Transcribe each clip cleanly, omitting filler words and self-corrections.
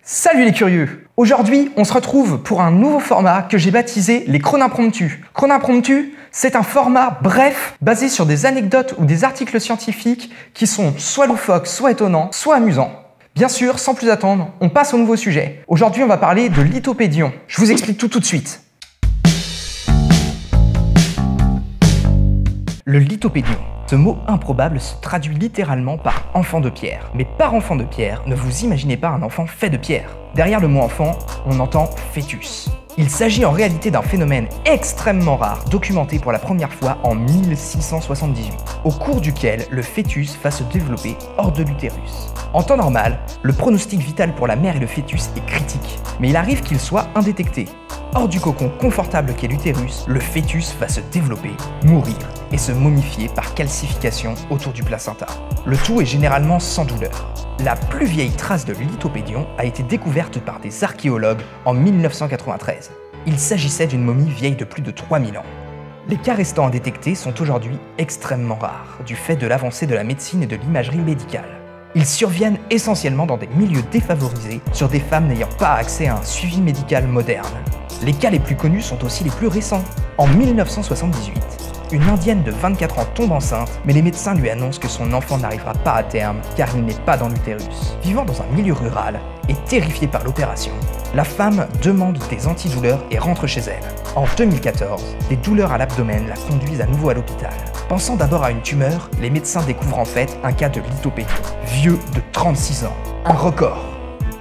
Salut les curieux! Aujourd'hui, on se retrouve pour un nouveau format que j'ai baptisé les Chronapromptus. Chronapromptus, c'est un format bref, basé sur des anecdotes ou des articles scientifiques qui sont soit loufoques, soit étonnants, soit amusants. Bien sûr, sans plus attendre, on passe au nouveau sujet. Aujourd'hui, on va parler de lithopédion. Je vous explique tout de suite. Le lithopédion. Ce mot improbable se traduit littéralement par enfant de pierre. Mais par enfant de pierre, ne vous imaginez pas un enfant fait de pierre. Derrière le mot enfant, on entend fœtus. Il s'agit en réalité d'un phénomène extrêmement rare, documenté pour la première fois en 1678, au cours duquel le fœtus va se développer hors de l'utérus. En temps normal, le pronostic vital pour la mère et le fœtus est critique, mais il arrive qu'il soit indétecté. Hors du cocon confortable qu'est l'utérus, le fœtus va se développer, mourir et se momifier par calcification autour du placenta. Le tout est généralement sans douleur. La plus vieille trace de lithopédion a été découverte par des archéologues en 1993. Il s'agissait d'une momie vieille de plus de 3000 ans. Les cas restants indétectés sont aujourd'hui extrêmement rares, du fait de l'avancée de la médecine et de l'imagerie médicale. Ils surviennent essentiellement dans des milieux défavorisés, sur des femmes n'ayant pas accès à un suivi médical moderne. Les cas les plus connus sont aussi les plus récents. En 1978, une indienne de 24 ans tombe enceinte, mais les médecins lui annoncent que son enfant n'arrivera pas à terme car il n'est pas dans l'utérus. Vivant dans un milieu rural et terrifiée par l'opération, la femme demande des antidouleurs et rentre chez elle. En 2014, des douleurs à l'abdomen la conduisent à nouveau à l'hôpital. Pensant d'abord à une tumeur, les médecins découvrent en fait un cas de lithopédion, vieux de 36 ans. Un record.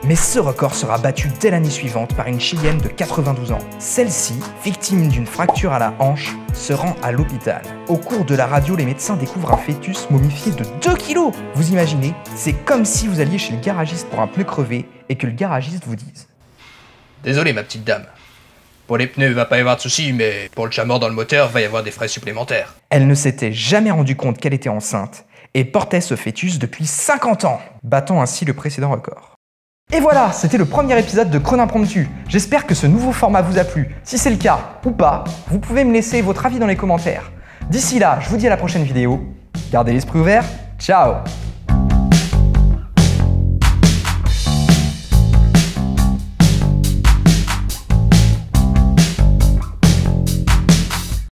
Mais ce record sera battu dès l'année suivante par une Chilienne de 92 ans. Celle-ci, victime d'une fracture à la hanche, se rend à l'hôpital. Au cours de la radio, les médecins découvrent un fœtus momifié de 2 kilos. Vous imaginez? C'est comme si vous alliez chez le garagiste pour un pneu crevé et que le garagiste vous dise: Désolé ma petite dame, pour les pneus il va pas y avoir de soucis, mais pour le chat mort dans le moteur, va y avoir des frais supplémentaires. Elle ne s'était jamais rendue compte qu'elle était enceinte et portait ce fœtus depuis 50 ans, battant ainsi le précédent record. Et voilà, c'était le premier épisode de Chronapromptus. J'espère que ce nouveau format vous a plu. Si c'est le cas ou pas, vous pouvez me laisser votre avis dans les commentaires. D'ici là, je vous dis à la prochaine vidéo. Gardez l'esprit ouvert. Ciao!